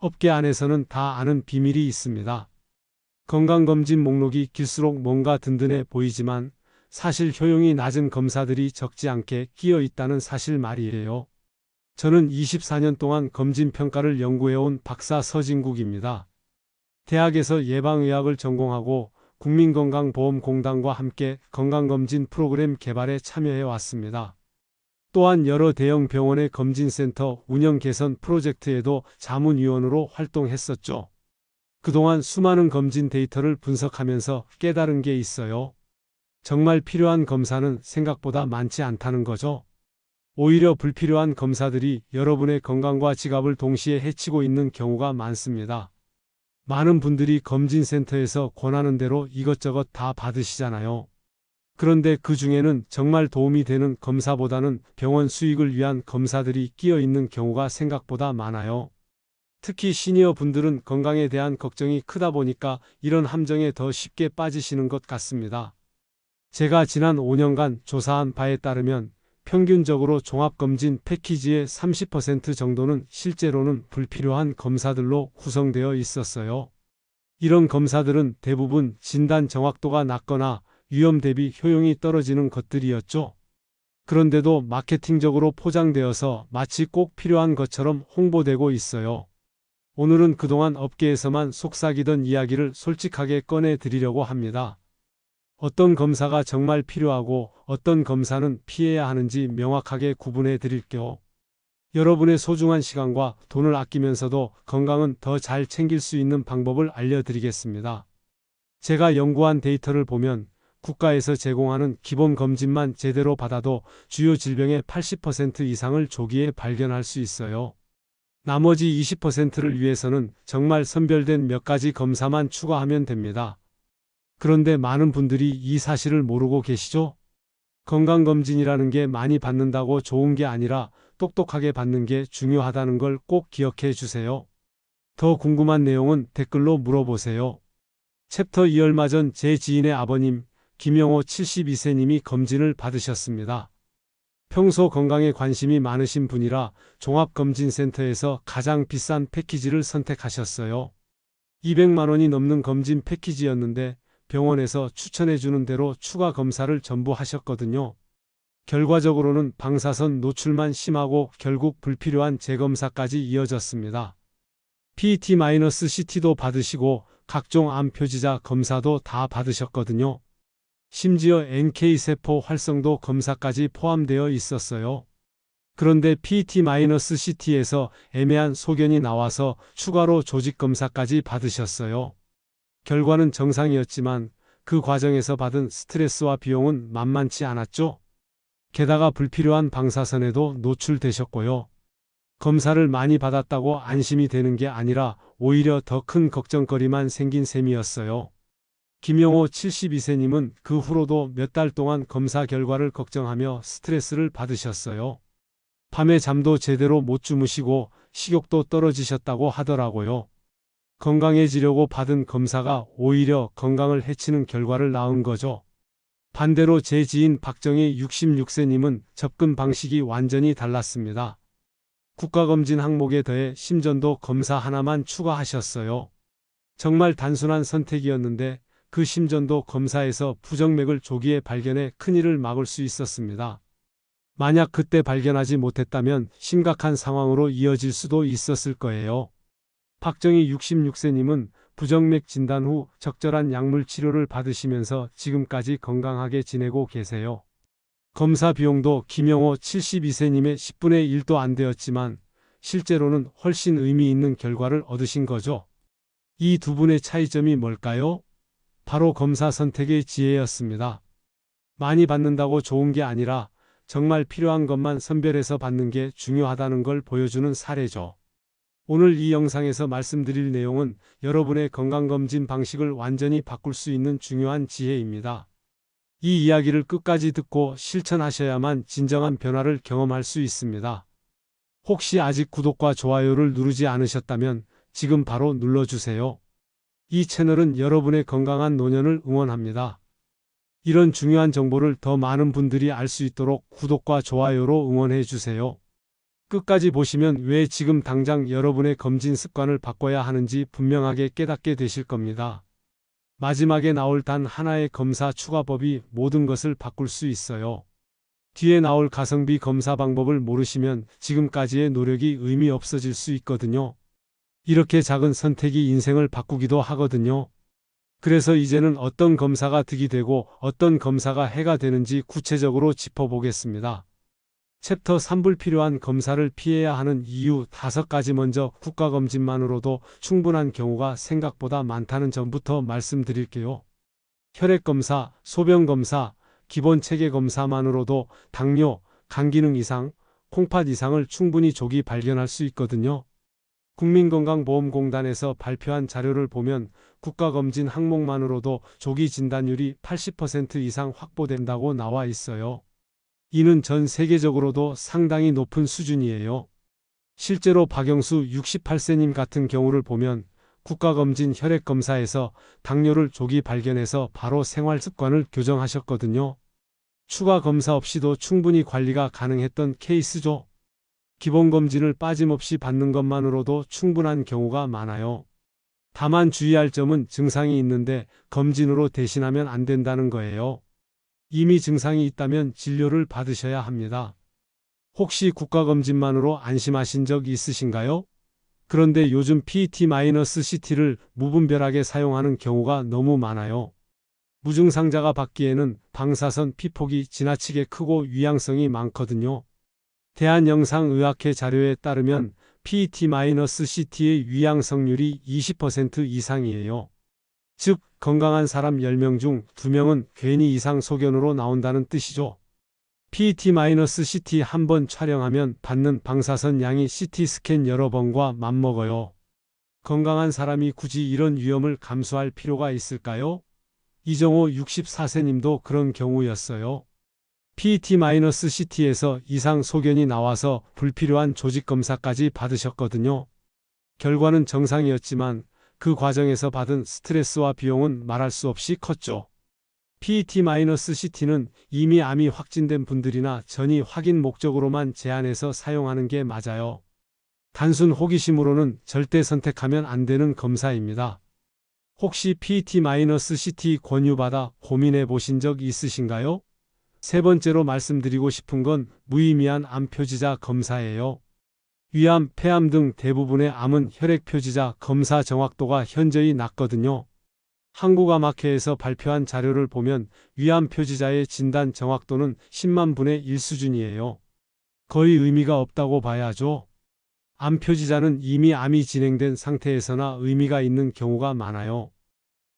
업계 안에서는 다 아는 비밀이 있습니다. 건강검진 목록이 길수록 뭔가 든든해 보이지만 사실 효용이 낮은 검사들이 적지 않게 끼어 있다는 사실 말이에요. 저는 24년 동안 검진평가를 연구해온 박사 서진국입니다. 대학에서 예방의학을 전공하고 국민건강보험공단과 함께 건강검진 프로그램 개발에 참여해 왔습니다. 또한 여러 대형 병원의 검진센터 운영 개선 프로젝트에도 자문위원으로 활동했었죠. 그동안 수많은 검진 데이터를 분석하면서 깨달은 게 있어요. 정말 필요한 검사는 생각보다 많지 않다는 거죠. 오히려 불필요한 검사들이 여러분의 건강과 지갑을 동시에 해치고 있는 경우가 많습니다. 많은 분들이 검진센터에서 권하는 대로 이것저것 다 받으시잖아요. 그런데 그 중에는 정말 도움이 되는 검사보다는 병원 수익을 위한 검사들이 끼어 있는 경우가 생각보다 많아요. 특히 시니어 분들은 건강에 대한 걱정이 크다 보니까 이런 함정에 더 쉽게 빠지시는 것 같습니다. 제가 지난 5년간 조사한 바에 따르면 평균적으로 종합검진 패키지의 30% 정도는 실제로는 불필요한 검사들로 구성되어 있었어요. 이런 검사들은 대부분 진단 정확도가 낮거나 위험 대비 효용이 떨어지는 것들이었죠. 그런데도 마케팅적으로 포장되어서 마치 꼭 필요한 것처럼 홍보되고 있어요. 오늘은 그동안 업계에서만 속삭이던 이야기를 솔직하게 꺼내 드리려고 합니다. 어떤 검사가 정말 필요하고 어떤 검사는 피해야 하는지 명확하게 구분해 드릴게요. 여러분의 소중한 시간과 돈을 아끼면서도 건강은 더 잘 챙길 수 있는 방법을 알려드리겠습니다. 제가 연구한 데이터를 보면 국가에서 제공하는 기본 검진만 제대로 받아도 주요 질병의 80% 이상을 조기에 발견할 수 있어요. 나머지 20%를 위해서는 정말 선별된 몇 가지 검사만 추가하면 됩니다. 그런데 많은 분들이 이 사실을 모르고 계시죠? 건강검진이라는 게 많이 받는다고 좋은 게 아니라 똑똑하게 받는 게 중요하다는 걸 꼭 기억해 주세요. 더 궁금한 내용은 댓글로 물어보세요. 챕터 2 얼마 전 제 지인의 아버님 김영호 72세님이 검진을 받으셨습니다. 평소 건강에 관심이 많으신 분이라 종합검진센터에서 가장 비싼 패키지를 선택하셨어요. 200만 원이 넘는 검진 패키지였는데 병원에서 추천해주는 대로 추가 검사를 전부 하셨거든요. 결과적으로는 방사선 노출만 심하고 결국 불필요한 재검사까지 이어졌습니다. PET-CT도 받으시고 각종 암 표지자 검사도 다 받으셨거든요. 심지어 NK세포 활성도 검사까지 포함되어 있었어요. 그런데 PET-CT에서 애매한 소견이 나와서 추가로 조직검사까지 받으셨어요. 결과는 정상이었지만 그 과정에서 받은 스트레스와 비용은 만만치 않았죠. 게다가 불필요한 방사선에도 노출되셨고요. 검사를 많이 받았다고 안심이 되는 게 아니라 오히려 더 큰 걱정거리만 생긴 셈이었어요. 김영호 72세님은 그 후로도 몇 달 동안 검사 결과를 걱정하며 스트레스를 받으셨어요. 밤에 잠도 제대로 못 주무시고 식욕도 떨어지셨다고 하더라고요. 건강해지려고 받은 검사가 오히려 건강을 해치는 결과를 낳은 거죠. 반대로 제 지인 박정희 66세님은 접근 방식이 완전히 달랐습니다. 국가검진 항목에 더해 심전도 검사 하나만 추가하셨어요. 정말 단순한 선택이었는데 그 심전도 검사에서 부정맥을 조기에 발견해 큰일을 막을 수 있었습니다. 만약 그때 발견하지 못했다면 심각한 상황으로 이어질 수도 있었을 거예요. 박정희 66세님은 부정맥 진단 후 적절한 약물 치료를 받으시면서 지금까지 건강하게 지내고 계세요. 검사 비용도 김영호 72세님의 10분의 1도 안 되었지만 실제로는 훨씬 의미 있는 결과를 얻으신 거죠. 이 두 분의 차이점이 뭘까요? 바로 검사 선택의 지혜였습니다. 많이 받는다고 좋은 게 아니라 정말 필요한 것만 선별해서 받는 게 중요하다는 걸 보여주는 사례죠. 오늘 이 영상에서 말씀드릴 내용은 여러분의 건강검진 방식을 완전히 바꿀 수 있는 중요한 지혜입니다. 이 이야기를 끝까지 듣고 실천하셔야만 진정한 변화를 경험할 수 있습니다. 혹시 아직 구독과 좋아요를 누르지 않으셨다면 지금 바로 눌러주세요. 이 채널은 여러분의 건강한 노년을 응원합니다. 이런 중요한 정보를 더 많은 분들이 알 수 있도록 구독과 좋아요로 응원해 주세요. 끝까지 보시면 왜 지금 당장 여러분의 검진 습관을 바꿔야 하는지 분명하게 깨닫게 되실 겁니다. 마지막에 나올 단 하나의 검사 추가법이 모든 것을 바꿀 수 있어요. 뒤에 나올 가성비 검사 방법을 모르시면 지금까지의 노력이 의미 없어질 수 있거든요. 이렇게 작은 선택이 인생을 바꾸기도 하거든요. 그래서 이제는 어떤 검사가 득이 되고 어떤 검사가 해가 되는지 구체적으로 짚어보겠습니다. 챕터 3 불필요한 검사를 피해야 하는 이유 5가지. 먼저 국가검진만으로도 충분한 경우가 생각보다 많다는 점부터 말씀드릴게요. 혈액검사, 소변검사, 기본 체계검사만으로도 당뇨, 간기능 이상, 콩팥 이상을 충분히 조기 발견할 수 있거든요. 국민건강보험공단에서 발표한 자료를 보면 국가검진 항목만으로도 조기 진단율이 80% 이상 확보된다고 나와 있어요. 이는 전 세계적으로도 상당히 높은 수준이에요. 실제로 박영수 68세님 같은 경우를 보면 국가검진 혈액검사에서 당뇨를 조기 발견해서 바로 생활습관을 교정하셨거든요. 추가 검사 없이도 충분히 관리가 가능했던 케이스죠. 기본검진을 빠짐없이 받는 것만으로도 충분한 경우가 많아요. 다만 주의할 점은 증상이 있는데 검진으로 대신하면 안 된다는 거예요. 이미 증상이 있다면 진료를 받으셔야 합니다. 혹시 국가검진만으로 안심하신 적 있으신가요? 그런데 요즘 PET-CT를 무분별하게 사용하는 경우가 너무 많아요. 무증상자가 받기에는 방사선 피폭이 지나치게 크고 위양성이 많거든요. 대한영상의학회 자료에 따르면 PET-CT의 위양성률이 20% 이상이에요. 즉, 건강한 사람 10명 중 2명은 괜히 이상 소견으로 나온다는 뜻이죠. PET-CT 한 번 촬영하면 받는 방사선 양이 CT 스캔 여러 번과 맞먹어요. 건강한 사람이 굳이 이런 위험을 감수할 필요가 있을까요? 이정호 64세님도 그런 경우였어요. PET-CT에서 이상 소견이 나와서 불필요한 조직검사까지 받으셨거든요. 결과는 정상이었지만 그 과정에서 받은 스트레스와 비용은 말할 수 없이 컸죠. PET-CT는 이미 암이 확진된 분들이나 전이 확인 목적으로만 제한해서 사용하는 게 맞아요. 단순 호기심으로는 절대 선택하면 안 되는 검사입니다. 혹시 PET-CT 권유받아 고민해 보신 적 있으신가요? 세 번째로 말씀드리고 싶은 건 무의미한 암 표지자 검사예요. 위암, 폐암 등 대부분의 암은 혈액 표지자 검사 정확도가 현저히 낮거든요. 한국암학회에서 발표한 자료를 보면 위암 표지자의 진단 정확도는 10만 분의 1 수준이에요. 거의 의미가 없다고 봐야죠. 암 표지자는 이미 암이 진행된 상태에서나 의미가 있는 경우가 많아요.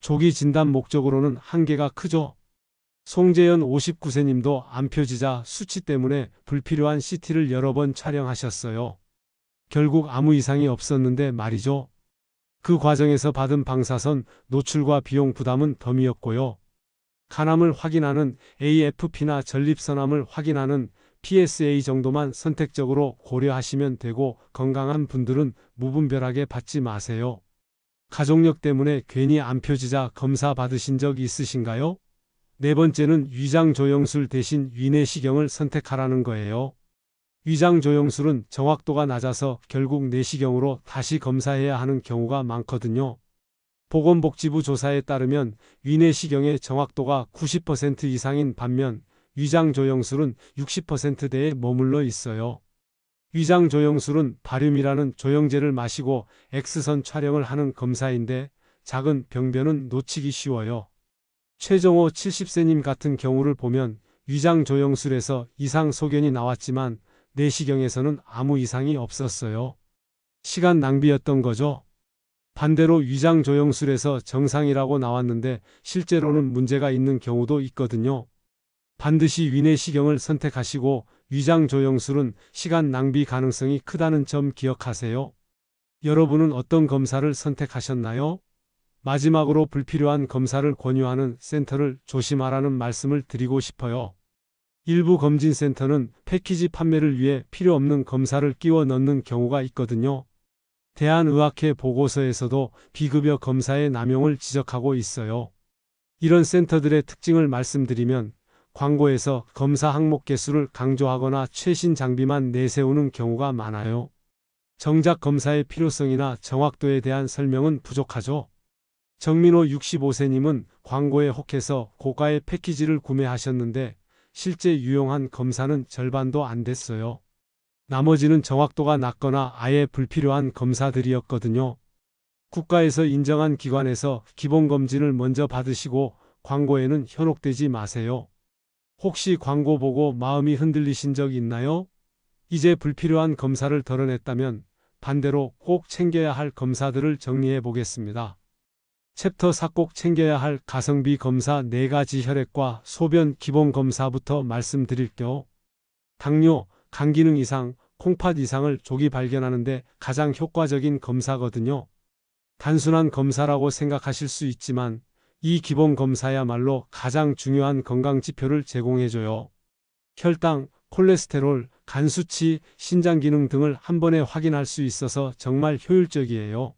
조기 진단 목적으로는 한계가 크죠. 송재현 59세님도 암 표지자 수치 때문에 불필요한 CT를 여러 번 촬영하셨어요. 결국 아무 이상이 없었는데 말이죠. 그 과정에서 받은 방사선 노출과 비용 부담은 덤이었고요. 간암을 확인하는 AFP나 전립선암을 확인하는 PSA 정도만 선택적으로 고려하시면 되고 건강한 분들은 무분별하게 받지 마세요. 가족력 때문에 괜히 암 표지자 검사 받으신 적 있으신가요? 네 번째는 위장조영술 대신 위내시경을 선택하라는 거예요. 위장조영술은 정확도가 낮아서 결국 내시경으로 다시 검사해야 하는 경우가 많거든요. 보건복지부 조사에 따르면 위내시경의 정확도가 90% 이상인 반면 위장조영술은 60%대에 머물러 있어요. 위장조영술은 바륨이라는 조영제를 마시고 X선 촬영을 하는 검사인데 작은 병변은 놓치기 쉬워요. 최정호 70세님 같은 경우를 보면 위장조영술에서 이상 소견이 나왔지만 내시경에서는 아무 이상이 없었어요. 시간 낭비였던 거죠. 반대로 위장조영술에서 정상이라고 나왔는데 실제로는 문제가 있는 경우도 있거든요. 반드시 위내시경을 선택하시고 위장조영술은 시간 낭비 가능성이 크다는 점 기억하세요. 여러분은 어떤 검사를 선택하셨나요? 마지막으로 불필요한 검사를 권유하는 센터를 조심하라는 말씀을 드리고 싶어요. 일부 검진센터는 패키지 판매를 위해 필요 없는 검사를 끼워 넣는 경우가 있거든요. 대한의학회 보고서에서도 비급여 검사의 남용을 지적하고 있어요. 이런 센터들의 특징을 말씀드리면 광고에서 검사 항목 개수를 강조하거나 최신 장비만 내세우는 경우가 많아요. 정작 검사의 필요성이나 정확도에 대한 설명은 부족하죠. 정민호 65세님은 광고에 혹해서 고가의 패키지를 구매하셨는데 실제 유용한 검사는 절반도 안 됐어요. 나머지는 정확도가 낮거나 아예 불필요한 검사들이었거든요. 국가에서 인정한 기관에서 기본검진을 먼저 받으시고 광고에는 현혹되지 마세요. 혹시 광고 보고 마음이 흔들리신 적 있나요? 이제 불필요한 검사를 덜어냈다면 반대로 꼭 챙겨야 할 검사들을 정리해 보겠습니다. 챕터 4 꼭 챙겨야 할 가성비 검사 4가지 혈액과 소변 기본 검사부터 말씀드릴게요. 당뇨, 간 기능 이상, 콩팥 이상을 조기 발견하는데 가장 효과적인 검사거든요. 단순한 검사라고 생각하실 수 있지만 이 기본 검사야말로 가장 중요한 건강 지표를 제공해줘요. 혈당, 콜레스테롤, 간 수치, 신장 기능 등을 한 번에 확인할 수 있어서 정말 효율적이에요.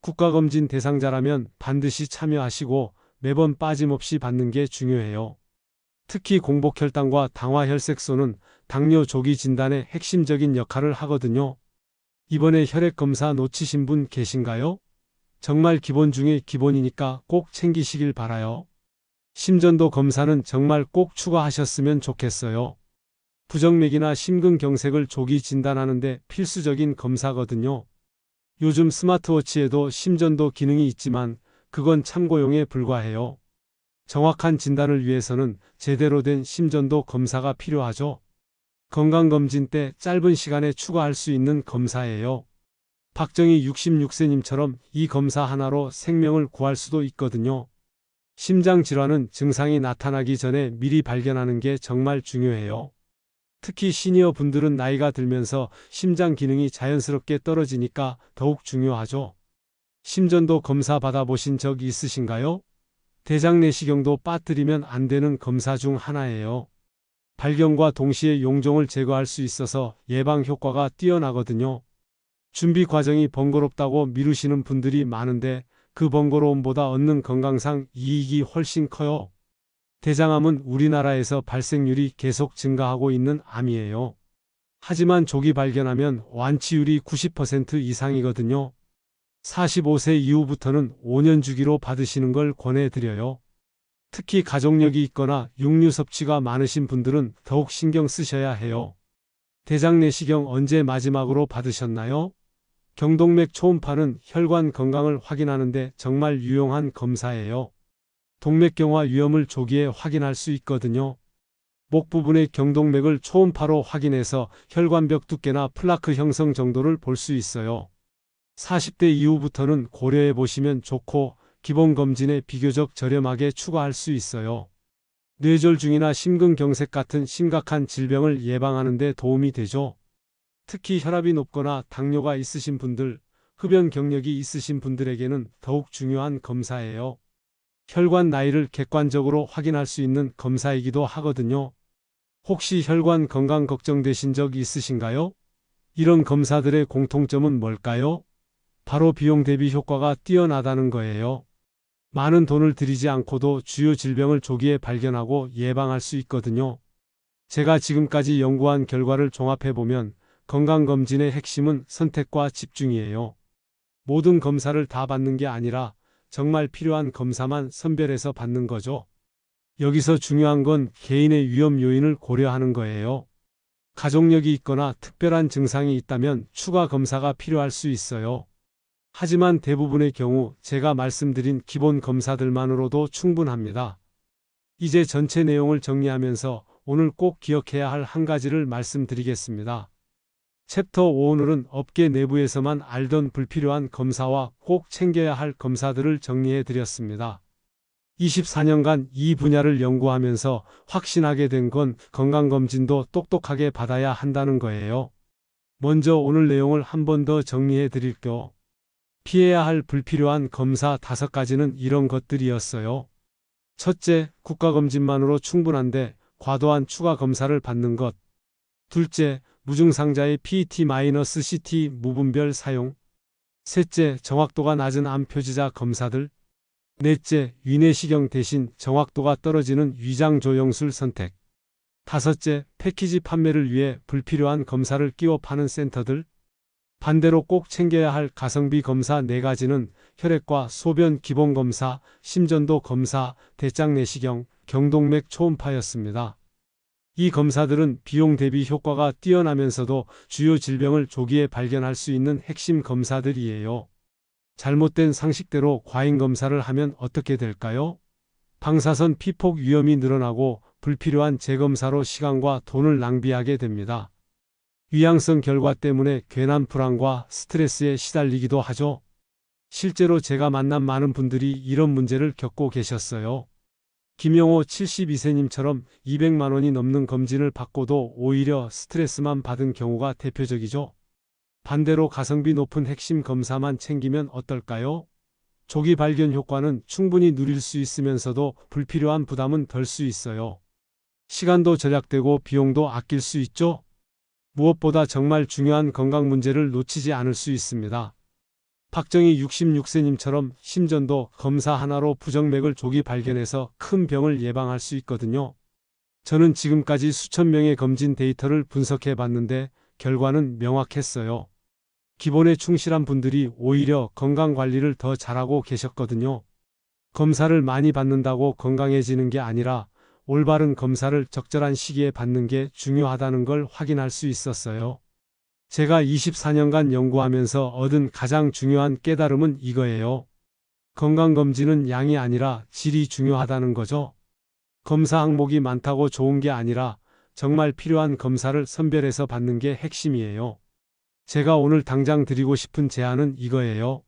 국가검진 대상자라면 반드시 참여하시고 매번 빠짐없이 받는 게 중요해요. 특히 공복혈당과 당화혈색소는 당뇨 조기 진단의 핵심적인 역할을 하거든요. 이번에 혈액검사 놓치신 분 계신가요? 정말 기본 중에 기본이니까 꼭 챙기시길 바라요. 심전도 검사는 정말 꼭 추가하셨으면 좋겠어요. 부정맥이나 심근경색을 조기 진단하는데 필수적인 검사거든요. 요즘 스마트워치에도 심전도 기능이 있지만 그건 참고용에 불과해요. 정확한 진단을 위해서는 제대로 된 심전도 검사가 필요하죠. 건강검진 때 짧은 시간에 추가할 수 있는 검사예요. 박정희 66세님처럼 이 검사 하나로 생명을 구할 수도 있거든요. 심장질환은 증상이 나타나기 전에 미리 발견하는 게 정말 중요해요. 특히 시니어 분들은 나이가 들면서 심장 기능이 자연스럽게 떨어지니까 더욱 중요하죠. 심전도 검사 받아보신 적 있으신가요? 대장 내시경도 빠뜨리면 안 되는 검사 중 하나예요. 발견과 동시에 용종을 제거할 수 있어서 예방 효과가 뛰어나거든요. 준비 과정이 번거롭다고 미루시는 분들이 많은데 그 번거로움보다 얻는 건강상 이익이 훨씬 커요. 대장암은 우리나라에서 발생률이 계속 증가하고 있는 암이에요. 하지만 조기 발견하면 완치율이 90% 이상이거든요. 45세 이후부터는 5년 주기로 받으시는 걸 권해드려요. 특히 가족력이 있거나 육류 섭취가 많으신 분들은 더욱 신경 쓰셔야 해요. 대장 내시경 언제 마지막으로 받으셨나요? 경동맥 초음파는 혈관 건강을 확인하는데 정말 유용한 검사예요. 동맥경화 위험을 조기에 확인할 수 있거든요. 목 부분의 경동맥을 초음파로 확인해서 혈관벽 두께나 플라크 형성 정도를 볼 수 있어요. 40대 이후부터는 고려해 보시면 좋고 기본 검진에 비교적 저렴하게 추가할 수 있어요. 뇌졸중이나 심근경색 같은 심각한 질병을 예방하는 데 도움이 되죠. 특히 혈압이 높거나 당뇨가 있으신 분들, 흡연 경력이 있으신 분들에게는 더욱 중요한 검사예요. 혈관 나이를 객관적으로 확인할 수 있는 검사이기도 하거든요. 혹시 혈관 건강 걱정되신 적 있으신가요? 이런 검사들의 공통점은 뭘까요? 바로 비용 대비 효과가 뛰어나다는 거예요. 많은 돈을 들이지 않고도 주요 질병을 조기에 발견하고 예방할 수 있거든요. 제가 지금까지 연구한 결과를 종합해보면 건강검진의 핵심은 선택과 집중이에요. 모든 검사를 다 받는 게 아니라 정말 필요한 검사만 선별해서 받는 거죠. 여기서 중요한 건 개인의 위험 요인을 고려하는 거예요. 가족력이 있거나 특별한 증상이 있다면 추가 검사가 필요할 수 있어요. 하지만 대부분의 경우 제가 말씀드린 기본 검사들만으로도 충분합니다. 이제 전체 내용을 정리하면서 오늘 꼭 기억해야 할 한 가지를 말씀드리겠습니다. 챕터 5 오늘은 업계 내부에서만 알던 불필요한 검사와 꼭 챙겨야 할 검사들을 정리해 드렸습니다. 24년간 이 분야를 연구하면서 확신하게 된 건 건강검진도 똑똑하게 받아야 한다는 거예요. 먼저 오늘 내용을 한 번 더 정리해 드릴게요. 피해야 할 불필요한 검사 5가지는 이런 것들이었어요. 첫째, 국가검진만으로 충분한데 과도한 추가 검사를 받는 것. 둘째, 무증상자의 PET-CT 무분별 사용. 셋째, 정확도가 낮은 암 표지자 검사들. 넷째, 위내시경 대신 정확도가 떨어지는 위장조영술 선택. 다섯째, 패키지 판매를 위해 불필요한 검사를 끼워 파는 센터들. 반대로 꼭 챙겨야 할 가성비 검사 4가지는 혈액과 소변 기본검사, 심전도 검사, 대장 내시경, 경동맥 초음파였습니다. 이 검사들은 비용 대비 효과가 뛰어나면서도 주요 질병을 조기에 발견할 수 있는 핵심 검사들이에요. 잘못된 상식대로 과잉 검사를 하면 어떻게 될까요? 방사선 피폭 위험이 늘어나고 불필요한 재검사로 시간과 돈을 낭비하게 됩니다. 위양성 결과 때문에 괜한 불안과 스트레스에 시달리기도 하죠. 실제로 제가 만난 많은 분들이 이런 문제를 겪고 계셨어요. 김영호 72세님처럼 200만 원이 넘는 검진을 받고도 오히려 스트레스만 받은 경우가 대표적이죠. 반대로 가성비 높은 핵심 검사만 챙기면 어떨까요? 조기 발견 효과는 충분히 누릴 수 있으면서도 불필요한 부담은 덜 수 있어요. 시간도 절약되고 비용도 아낄 수 있죠. 무엇보다 정말 중요한 건강 문제를 놓치지 않을 수 있습니다. 박정희 66세님처럼 심전도 검사 하나로 부정맥을 조기 발견해서 큰 병을 예방할 수 있거든요. 저는 지금까지 수천 명의 검진 데이터를 분석해 봤는데 결과는 명확했어요. 기본에 충실한 분들이 오히려 건강관리를 더 잘하고 계셨거든요. 검사를 많이 받는다고 건강해지는 게 아니라 올바른 검사를 적절한 시기에 받는 게 중요하다는 걸 확인할 수 있었어요. 제가 24년간 연구하면서 얻은 가장 중요한 깨달음은 이거예요. 건강검진은 양이 아니라 질이 중요하다는 거죠. 검사 항목이 많다고 좋은 게 아니라 정말 필요한 검사를 선별해서 받는 게 핵심이에요. 제가 오늘 당장 드리고 싶은 제안은 이거예요.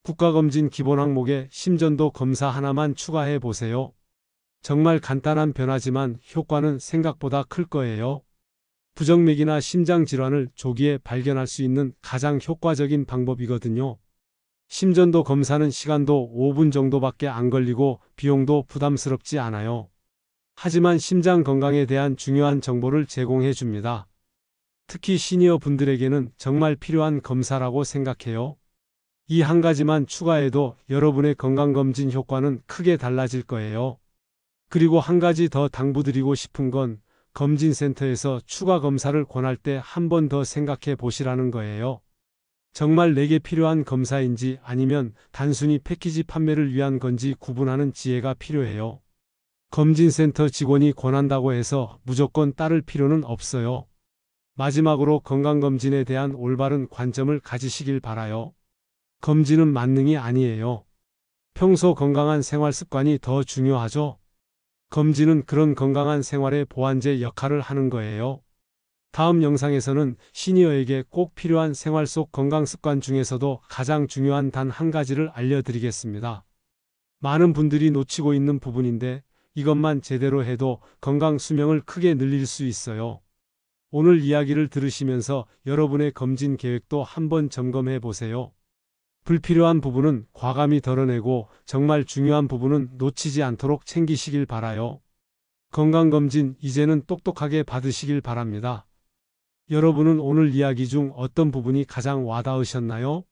국가검진 기본 항목에 심전도 검사 하나만 추가해 보세요. 정말 간단한 변화지만 효과는 생각보다 클 거예요. 부정맥이나 심장질환을 조기에 발견할 수 있는 가장 효과적인 방법이거든요. 심전도 검사는 시간도 5분 정도밖에 안 걸리고 비용도 부담스럽지 않아요. 하지만 심장 건강에 대한 중요한 정보를 제공해 줍니다. 특히 시니어 분들에게는 정말 필요한 검사라고 생각해요. 이 한 가지만 추가해도 여러분의 건강검진 효과는 크게 달라질 거예요. 그리고 한 가지 더 당부드리고 싶은 건 검진센터에서 추가 검사를 권할 때 한 번 더 생각해 보시라는 거예요. 정말 내게 필요한 검사인지 아니면 단순히 패키지 판매를 위한 건지 구분하는 지혜가 필요해요. 검진센터 직원이 권한다고 해서 무조건 따를 필요는 없어요. 마지막으로 건강검진에 대한 올바른 관점을 가지시길 바라요. 검진은 만능이 아니에요. 평소 건강한 생활 습관이 더 중요하죠. 검진은 그런 건강한 생활의 보완제 역할을 하는 거예요. 다음 영상에서는 시니어에게 꼭 필요한 생활 속 건강 습관 중에서도 가장 중요한 단 한 가지를 알려드리겠습니다. 많은 분들이 놓치고 있는 부분인데 이것만 제대로 해도 건강 수명을 크게 늘릴 수 있어요. 오늘 이야기를 들으시면서 여러분의 검진 계획도 한번 점검해 보세요. 불필요한 부분은 과감히 덜어내고 정말 중요한 부분은 놓치지 않도록 챙기시길 바라요. 건강검진 이제는 똑똑하게 받으시길 바랍니다. 여러분은 오늘 이야기 중 어떤 부분이 가장 와닿으셨나요?